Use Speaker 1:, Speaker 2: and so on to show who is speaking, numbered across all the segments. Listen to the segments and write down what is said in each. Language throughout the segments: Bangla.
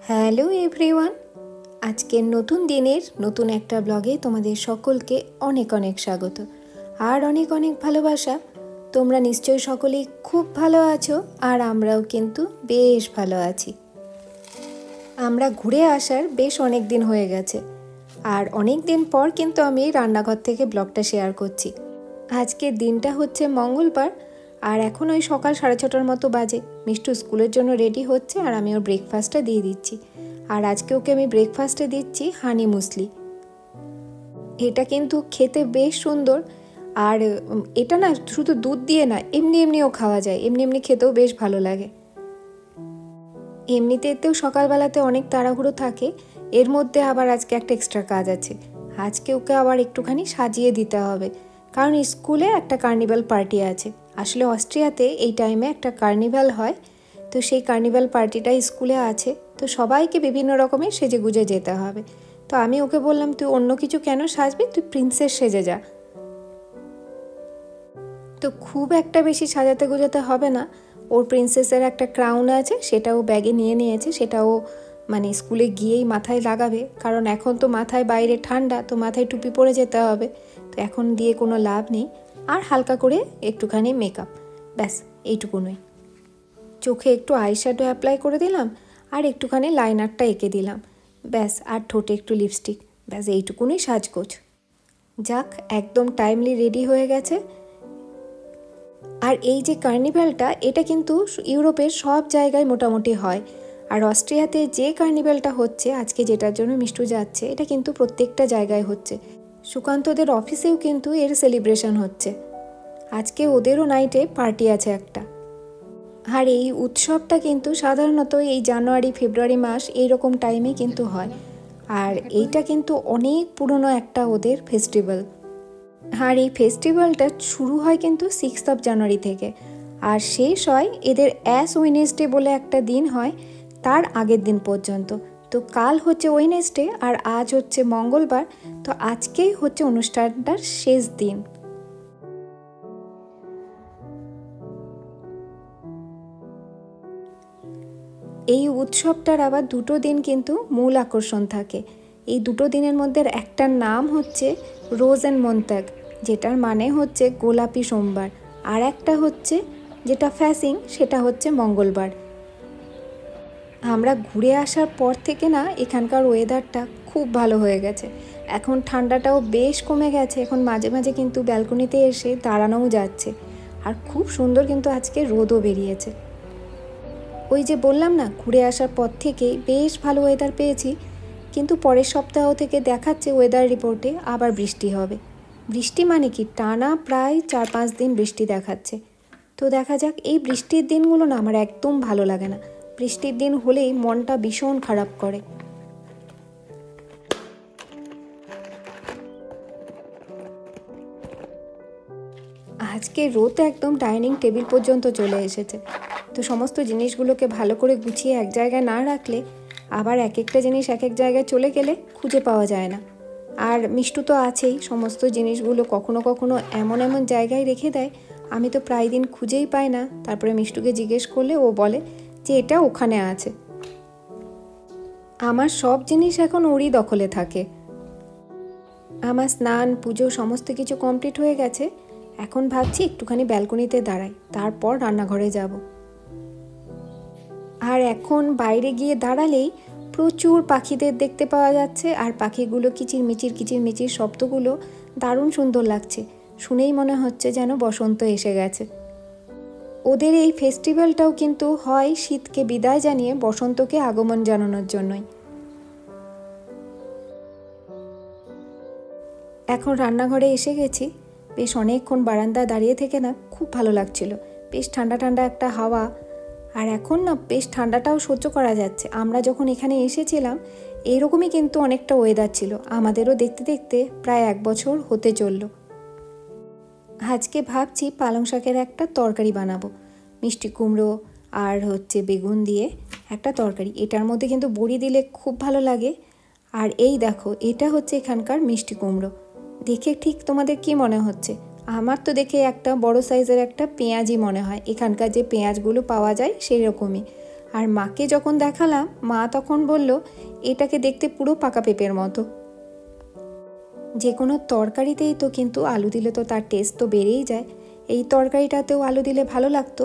Speaker 1: হ্যালো এভরিওয়ান, আজকের নতুন দিনের নতুন একটা ব্লগে তোমাদের সকলকে অনেক অনেক স্বাগত আর অনেক অনেক ভালোবাসা। তোমরা নিশ্চয়ই সকলেই খুব ভালো আছো আর আমরাও কিন্তু বেশ ভালো আছি। আমরা ঘুরে আসার বেশ অনেক দিন হয়ে গেছে আর অনেক দিন পর কিন্তু আমি রান্নাঘর থেকে ব্লগটা শেয়ার করছি। আজকের দিনটা হচ্ছে মঙ্গলবার আর এখন ওই সকাল 6:30টার মতো বাজে। মিষ্টু স্কুলের জন্য রেডি হচ্ছে আর আমি ওর ব্রেকফাস্টটা দিয়ে দিচ্ছি। আর আজকে ওকে আমি ব্রেকফাস্টে দিচ্ছি হানি মুসলি। এটা কিন্তু খেতে বেশ সুন্দর আর এটা না শুধু দুধ দিয়ে না, এমনি এমনিও খাওয়া যায়, এমনি এমনি খেতেও বেশ ভালো লাগে। এমনিতেও সকালবেলাতে অনেক তাড়াহুড়ো থাকে, এর মধ্যে আবার আজকে একটা এক্সট্রা কাজ আছে। আজকে ওকে আবার একটুখানি সাজিয়ে দিতে হবে, কারণ স্কুলে একটা কার্নিভাল পার্টি আছে। আসলে অস্ট্রিয়াতে এই টাইমে একটা কার্নিভাল হয়, তো সেই কার্নিভাল পার্টিটা স্কুলে আছে, তো সবাইকে বিভিন্ন রকমের সেজে গুজে যেতে হবে। তো আমি ওকে বললাম, তুই অন্য কিছু কেন সাজবি, তুই প্রিন্সেস সেজে যা। তো খুব একটা বেশি সাজাতে গোজাতে হবে না। ওর প্রিন্সেসের একটা ক্রাউন আছে, সেটাও ব্যাগে নিয়ে নিয়েছে, সেটাও মানে স্কুলে গিয়েই মাথায় লাগাবে, কারণ এখন তো মাথায় বাইরে ঠান্ডা, তো মাথায় টুপি পরে যেতে হবে, তো এখন দিয়ে কোনো লাভ নেই। আর হালকা করে একটুখানি মেকআপ, ব্যাস এইটুকুনই। চোখে একটু আইশ্যাডো অ্যাপ্লাই করে দিলাম আর একটুখানি লাইনারটা এঁকে দিলাম, ব্যাস। আর ঠোঁটে একটু লিপস্টিক, ব্যাস এইটুকুনই সাজগোজ। যাক, একদম টাইমলি রেডি হয়ে গেছে। আর এই যে কার্নিভালটা, এটা কিন্তু ইউরোপের সব জায়গায় মোটামুটি হয়, আর অস্ট্রিয়াতে যে কার্নিভালটা হচ্ছে আজকে, যেটার জন্য মিষ্টু যাচ্ছে, এটা কিন্তু প্রত্যেকটা জায়গায় হচ্ছে। সুকান্তদের অফিসেও কিন্তু এর সেলিব্রেশন হচ্ছে। আজকে ওদেরও নাইটে পার্টি আছে একটা। আর এই উৎসবটা কিন্তু সাধারণত এই জানুয়ারি ফেব্রুয়ারি মাস এইরকম টাইমে কিন্তু হয়, আর এইটা কিন্তু অনেক পুরনো একটা ওদের ফেস্টিভ্যাল। আর এই ফেস্টিভ্যালটা শুরু হয় কিন্তু 6 জানুয়ারি থেকে, আর শেষ হয় এদের অ্যাশ ওয়েডনেসডে বলে একটা দিন হয়, তার আগের দিন পর্যন্ত। তো কাল হচ্ছে ওয়েডনেসডে আর আজ হচ্ছে মঙ্গলবার, তো আজকেই হচ্ছে অনুষ্ঠানটার শেষ দিন। এই উৎসবটার আবার দুটো দিন কিন্তু মূল আকর্ষণ থাকে। এই দুটো দিনের মধ্যে একটার নাম হচ্ছে রোজেনমোন্তাগ, যেটার মানে হচ্ছে গোলাপি সোমবার, আর একটা হচ্ছে যেটা ফ্যাসিং, সেটা হচ্ছে মঙ্গলবার। আমরা ঘুরে আসার পর থেকে না এখানকার ওয়েদারটা খুব ভালো হয়ে গেছে। এখন ঠান্ডাটাও বেশ কমে গেছে, এখন মাঝে মাঝে কিন্তু ব্যালকনিতে এসে দাঁড়ানোও যাচ্ছে, আর খুব সুন্দর কিন্তু আজকে রোদও বেরিয়েছে। ওই যে বললাম না, ঘুরে আসার পর থেকেই বেশ ভালো ওয়েদার পেয়েছি, কিন্তু পরের সপ্তাহ থেকে দেখাচ্ছে ওয়েদার রিপোর্টে আবার বৃষ্টি হবে। বৃষ্টি মানে কি, টানা প্রায় 4-5 দিন বৃষ্টি দেখাচ্ছে। তো দেখা যাক। এই বৃষ্টির দিনগুলো না আমার একদম ভালো লাগে না, বৃষ্টির দিন হলেই মনটা ভীষণ খারাপ করে। আজকে রোদ একদম ডাইনিং টেবিল পর্যন্ত চলে এসেছে। তো সমস্ত জিনিসগুলোকে ভালো করে গুছিয়ে এক জায়গায় না রাখলে আবার এক একটা জিনিস এক এক জায়গায় চলে গেলে খুঁজে পাওয়া যায় না। আর মিষ্টু তো আছেই, সমস্ত জিনিসগুলো কখনো কখনো এমন এমন জায়গায় রেখে দেয়, আমি তো প্রায় দিন খুঁজেই পাই না। তারপরে মিষ্টুকে জিজ্ঞেস করলে ও বলে যে এটা ওখানে আছে। আমার সব জিনিস এখন ওরই দখলে থাকে। আমার স্নান পুজো সমস্ত কিছু কমপ্লিট হয়ে গেছে। এখন ভাবছি একটুখানি ব্যালকনিতে দাঁড়াই, তারপর রান্নাঘরে যাব। আর এখন বাইরে গিয়ে দাঁড়ালেই প্রচুর পাখিদের দেখতে পাওয়া যাচ্ছে, আর পাখিগুলো কিচিরমিচির শব্দগুলো দারুণ সুন্দর লাগছে। শুনেই মনে হচ্ছে যেন বসন্ত এসে গেছে। ওদের এই ফেস্টিভ্যালটাও কিন্তু হয় শীতকে বিদায় জানিয়ে বসন্তকে আগমন জানানোর জন্যই। এখন রান্নাঘরে এসে গেছি। বেশ অনেকক্ষণ বারান্দায় দাঁড়িয়ে থেকে না খুব ভালো লাগছিল, বেশ ঠান্ডা ঠান্ডা একটা হাওয়া। আর এখন না বেশ ঠান্ডাটাও সহ্য করা যাচ্ছে। আমরা যখন এখানে এসেছিলাম এইরকমই কিন্তু অনেকটা ওয়েদার ছিল, আমাদেরও দেখতে দেখতে প্রায় 1 বছর হতে চলল। আজকে ভাবছি পালং শাকের একটা তরকারি বানাবো, মিষ্টি কুমড়ো আর হচ্ছে বেগুন দিয়ে একটা তরকারি। এটার মধ্যে কিন্তু বড়ি দিলে খুব ভালো লাগে। আর এই দেখো, এটা হচ্ছে এখানকার মিষ্টি কুমড়ো। দেখে ঠিক তোমাদের কি মনে হচ্ছে? আমার তো দেখে একটা বড় সাইজের একটা পেঁয়াজই মনে হয়, এখানকার যে পেঁয়াজগুলো পাওয়া যায় সেই রকমই। আর মাকে যখন দেখালাম, মা তখন বলল এটাকে দেখতে পুরো পাকা পেঁপের মতো। যে কোনো তরকারিতেই তো কিন্তু আলু দিলে তো তার টেস্ট তো বেড়েই যায়। এই তরকারিটাতেও আলু দিলে ভালো লাগতো,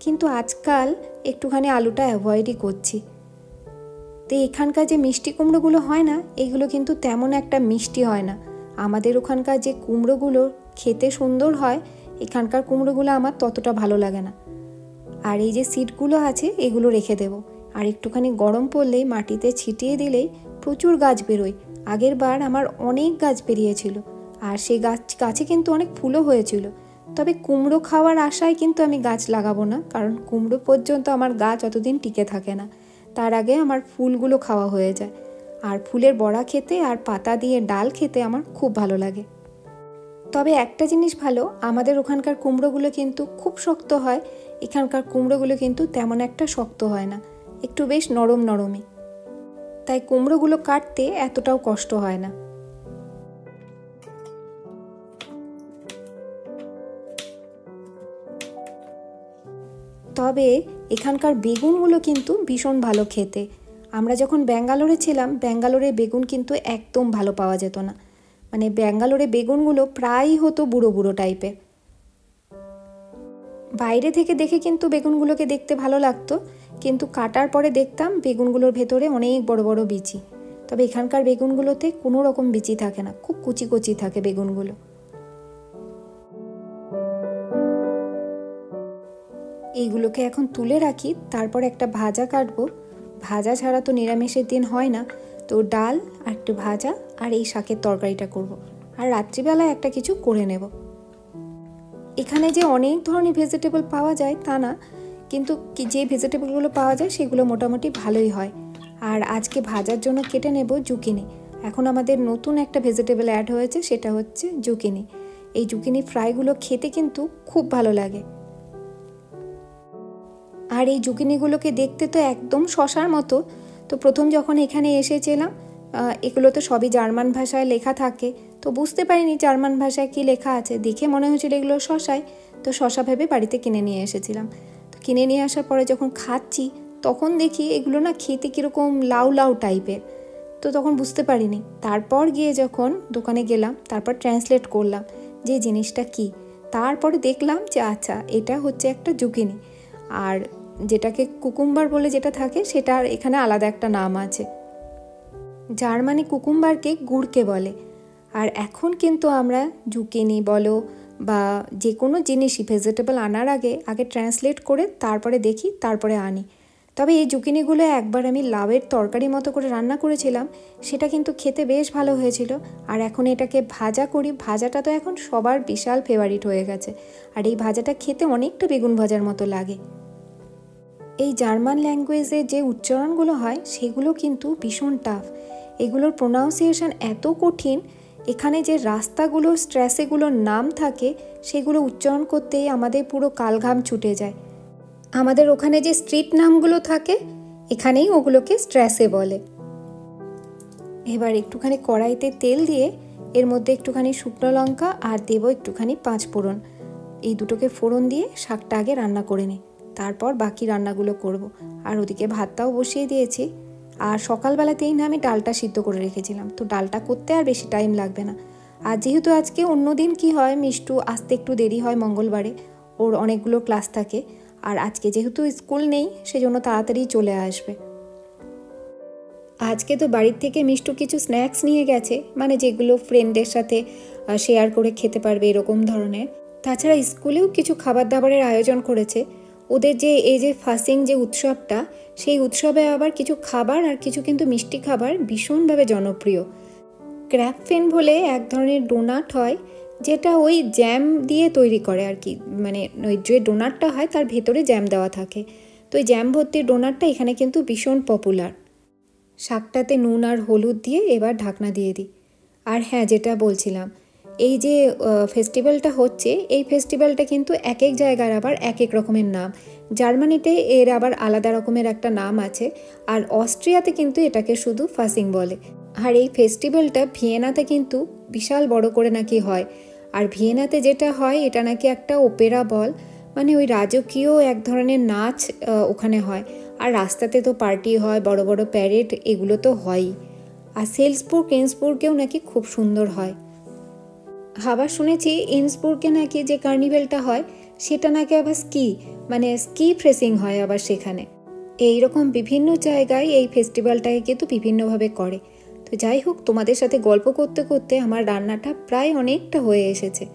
Speaker 1: কিন্তু আজকাল একটুখানি আলুটা অ্যাভয়েডই করছি। তো এখানকার যে মিষ্টি কুমড়োগুলো হয় না, এগুলো কিন্তু তেমন একটা মিষ্টি হয় না। আমাদের ওখানকার যে কুমড়োগুলো খেতে সুন্দর হয়, এখানকার কুমড়োগুলো আমার ততটা ভালো লাগে না। আর এই যে সিডগুলো আছে এগুলো রেখে দেব, আর একটুখানি গরম পড়লেই মাটিতে ছিটিয়ে দিলেই প্রচুর গাছ বেরোয়। আগের বার আমার অনেক গাছ বেরিয়েছিল, আর সেই গাছে কিন্তু অনেক ফুলও হয়েছিল। তবে কুমড়ো খাওয়ার আশায় কিন্তু আমি গাছ লাগাবো না, কারণ কুমড়ো পর্যন্ত আমার গাছ অতদিন টিকে থাকে না। তার আগে আমার ফুলগুলো খাওয়া হয়ে যায়। আর ফুলের বড়া খেতে আর পাতা দিয়ে ডাল খেতে আমার খুব ভালো লাগে। তবে একটা জিনিস ভালো, আমাদের ওখানকার কুমড়োগুলো কিন্তু খুব শক্ত হয়, এখানকার কুমড়োগুলো কিন্তু তেমন একটা শক্ত হয় না, একটু বেশ নরম নরমই। তাই কুমড়োগুলো কাটতে এতটাও কষ্ট হয় না। তবে এখানকার বেগুনগুলো কিন্তু ভীষণ ভালো খেতে। আমরা যখন ব্যাঙ্গালোরে ছিলাম, ব্যাঙ্গালোরে বেগুন কিন্তু একদম ভালো পাওয়া যেত না। মানে ব্যাঙ্গালোরে বেগুনগুলো প্রায়ই হতো বুড়ো বুড়ো টাইপের। বাইরে থেকে দেখে কিন্তু বেগুনগুলোকে দেখতে ভালো লাগতো, কিন্তু কাটার পরে দেখতাম বেগুনগুলোর ভেতরে অনেক বড় বড় বিচি। তবে এখানকার বেগুনগুলোতে কোনো রকম বিচি থাকে না, খুব কুচি কুচি থাকে বেগুনগুলো। এইগুলোকে এখন তুলে রাখি, তারপর একটা ভাজা কাটবো। ভাজা ছাড়া তো নিরামিষের দিন হয় না, তো ডাল আর একটু ভাজা আর এই শাকের তরকারিটা করব। আর রাত্রিবেলায় একটা কিছু করে নেব। এখানে যে অনেক ধরনের ভেজিটেবল পাওয়া যায় তা না, কিন্তু যে ভেজিটেবলগুলো পাওয়া যায় সেগুলো মোটামুটি ভালোই হয়। আর আজকে ভাজার জন্য কেটে নেব জুকিনি। এখন আমাদের নতুন একটা ভেজিটেবল অ্যাড হয়েছে, সেটা হচ্ছে জুকিনি। এই জুকিনি ফ্রাইগুলো খেতে কিন্তু খুব ভালো লাগে। আর এই জুকিনিগুলোকে দেখতে তো একদম শশার মতো। তো প্রথম যখন এখানে এসেছিলাম, এগুলো তো সবই জার্মান ভাষায় লেখা থাকে, তো বুঝতে পারিনি জার্মান ভাষায় কী লেখা আছে। দেখে মনে হয়েছিল এগুলো শশায়, তো শশা ভেবে বাড়িতে কিনে নিয়ে এসেছিলাম। তো কিনে নিয়ে আসার পরে যখন খাচ্ছি, তখন দেখি এগুলো না খেতে কীরকম লাউ লাউ টাইপের। তো তখন বুঝতে পারিনি। তারপর গিয়ে যখন দোকানে গেলাম, তারপর ট্রান্সলেট করলাম যে জিনিসটা কী। তারপরে দেখলাম যে আচ্ছা, এটা হচ্ছে একটা জুকিনি। আর যেটাকে কুকুম্বার বলে যেটা থাকে, সেটার এখানে আলাদা একটা নাম আছে। জার্মানি কুকুম্বারকে গুড়কে বলে। আর এখন কিন্তু আমরা জুকিনি বলো বা যে কোনো জিনিসই ভেজিটেবল আনার আগে ট্রান্সলেট করে তারপরে দেখি, তারপরে আনি। তবে এই জুকিনিগুলো একবার আমি লাউয়ের তরকারি মতো করে রান্না করেছিলাম, সেটা কিন্তু খেতে বেশ ভালো হয়েছিল। আর এখন এটাকে ভাজা করি, ভাজাটা তো এখন সবার বিশাল ফেভারিট হয়ে গেছে। আর এই ভাজাটা খেতে অনেকটা বেগুন ভাজার মতো লাগে। এই জার্মান ল্যাঙ্গুয়েজে যে উচ্চারণগুলো হয় সেগুলো কিন্তু ভীষণ টাফ। এগুলোর প্রোনাউন্সিয়েশন এত কঠিন, এখানে যে রাস্তাগুলোর স্ট্র্যাসেগুলোর নাম থাকে সেগুলো উচ্চারণ করতেই আমাদের পুরো কালঘাম ছুটে যায়। আমাদের ওখানে যে স্ট্রিট নামগুলো থাকে, এখানেই ওগুলোকে স্ট্র্যাসে বলে। এবার একটুখানি কড়াইতে তেল দিয়ে এর মধ্যে একটুখানি শুকনো লঙ্কা আর দেবো একটুখানি পাঁচ ফোড়ন। এই দুটোকে ফোড়ন দিয়ে শাকটা আগে রান্না করে নিই, তারপর বাকি রান্নাগুলো করব। আর ওদিকে ভাতটাও বসিয়ে দিয়েছি। আর সকালবেলাতেই না আমি ডালটা সিদ্ধ করে রেখেছিলাম, তো ডালটা করতে আর বেশি টাইম লাগবে না। আর যেহেতু আজকে অন্য দিন কি হয়, মিষ্টু আসতে একটু দেরি হয়, মঙ্গলবারে ওর অনেকগুলো ক্লাস থাকে। আর আজকে যেহেতু স্কুল নেই, সেজন্য তাড়াতাড়ি চলে আসবে। আজকে তো বাড়ির থেকে মিষ্টু কিছু স্ন্যাক্স নিয়ে গেছে, মানে যেগুলো ফ্রেন্ডদের সাথে শেয়ার করে খেতে পারবে এরকম ধরনের। তাছাড়া স্কুলেও কিছু খাবার দাবারের আয়োজন করেছে। ওদের যে এই যে ফাসিং যে উৎসবটা, সেই উৎসবে আবার কিছু খাবার আর কিছু কিন্তু মিষ্টি খাবার ভীষণভাবে জনপ্রিয়। ক্র্যাপফেন বলে এক ধরনের ডোনাট হয়, যেটা ওই জ্যাম দিয়ে তৈরি করে আর কি। মানে ওই যে ডোনাটটা হয় তার ভেতরে জ্যাম দেওয়া থাকে। তো ওই জ্যাম ভর্তি ডোনাটটা এখানে কিন্তু ভীষণ পপুলার। শাকটাতে নুন আর হলুদ দিয়ে এবার ঢাকনা দিয়ে দিই। আর হ্যাঁ, যেটা বলছিলাম, এই যে ফেস্টিভ্যালটা হচ্ছে, এই ফেস্টিভ্যালটা কিন্তু এক এক জায়গার আবার এক এক রকমের নাম। জার্মানিতে এর আবার আলাদা রকমের একটা নাম আছে, আর অস্ট্রিয়াতে কিন্তু এটাকে শুধু ফাসিং বলে। আর এই ফেস্টিভ্যালটা ভিয়েনাতে কিন্তু বিশাল বড় করে নাকি হয়। আর ভিয়েনাতে যেটা হয়, এটা নাকি একটা ওপেরা বল, মানে ওই রাজকীয় এক ধরনের নাচ ওখানে হয়। আর রাস্তাতে তো পার্টি হয়, বড় বড় প্যারেড এগুলো তো হয়ই। আর সেলসবুর্গ ইন্সবুর্গেও নাকি খুব সুন্দর হয়। আবার শুনেছি ইন্সবুর্গে নাকি যে কার্নিভেলটা হয় সেটা নাকি আবার স্কি ফ্রেসিং হয় আবার সেখানে। এইরকম বিভিন্ন জায়গায় এই ফেস্টিভ্যালটাকে কিন্তু বিভিন্নভাবে করে। তো যাই হোক, তোমাদের সাথে গল্প করতে করতে আমার রান্নাটা প্রায় অনেকটা হয়ে এসেছে।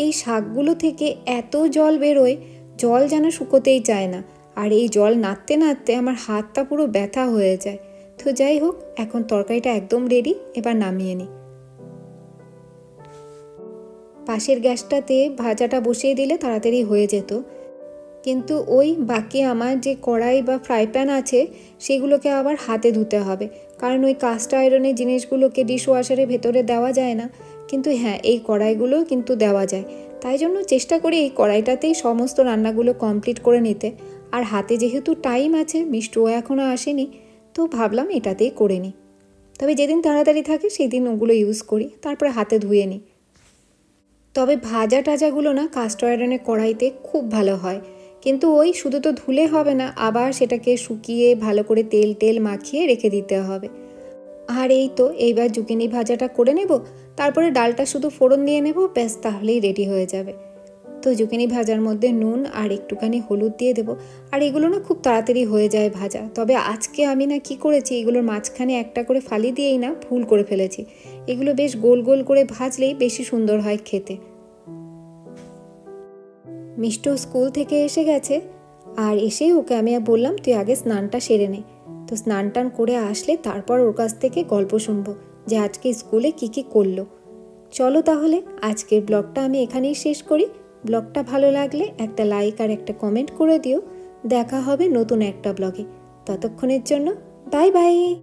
Speaker 1: এই শাকগুলো থেকে এত জল বেরোয়, জল যেন শুকোতেই চায় না, আর এই জল নাড়তে নাড়তে আমার হাতটা পুরো ব্যথা হয়ে যায়। তো যাই হোক, এখন তরকারিটা একদম রেডি, এবার নামিয়ে নিই। পাশের গ্যাসটাতে ভাজাটা বসিয়ে দিলে তাড়াতাড়ি হয়ে যেত, কিন্তু ওই বাকি আমার যে কড়াই বা ফ্রাই প্যান আছে সেগুলোকে আবার হাতে ধুতে হবে, কারণ ওই কাস্ট আয়রনের জিনিসগুলোকে ডিশওয়াশারের ভেতরে দেওয়া যায় না। কিন্তু হ্যাঁ, এই কড়াইগুলো কিন্তু দেওয়া যায়। তাই জন্য চেষ্টা করি এই কড়াইটাতেই সমস্ত রান্নাগুলো কমপ্লিট করে নিতে। আর হাতে যেহেতু টাইম আছে, মিষ্টুও এখনও আসেনি, তো ভাবলাম এটাতেই করে নিই। তবে যেদিন তাড়াতাড়ি থাকে সেই দিন ওগুলো ইউজ করি, তারপরে হাতে ধুয়ে নিই। তবে ভাজা টাজাগুলো না কাস্ট আয়রনের কড়াইতে খুব ভালো হয়। কিন্তু ওই শুধু তো ধুলে হবে না, আবার সেটাকে শুকিয়ে ভালো করে তেল মাখিয়ে রেখে দিতে হবে। আর এই তো এইবার জুকিনি ভাজাটা করে নেব, তারপরে ডালটা শুধু ফোড়ন দিয়ে নেব, ব্যাস তাহলেই রেডি হয়ে যাবে। তো জুকিনি ভাজার মধ্যে নুন আর একটুখানি হলুদ দিয়ে দেবো। আর এগুলো না খুব তাড়াতাড়ি হয়ে যায় ভাজা। তবে আজকে আমি না কি করেছি, এগুলোর মাঝখানে একটা করে ফালি দিয়েই না ভুল করে ফেলেছি। এগুলো বেশ গোল গোল করে ভাজলেই বেশি সুন্দর হয় খেতে। মিষ্টু স্কুল থেকে এসে গেছে, আর এসেই ওকে আমি বললাম তুই আগে স্নানটা সেরে নে। তো স্নান টান করে আসলে তারপর ওর কাছ থেকে গল্প শুনবো যে আজকে স্কুলে কি কি করলো। চলো তাহলে আজকের ব্লগটা আমি এখানেই শেষ করি। ব্লগটা ভালো লাগলে একটা লাইক আর একটা কমেন্ট করে দিও। দেখা হবে নতুন একটা ব্লগে। ততক্ষণের জন্য বাই বাই।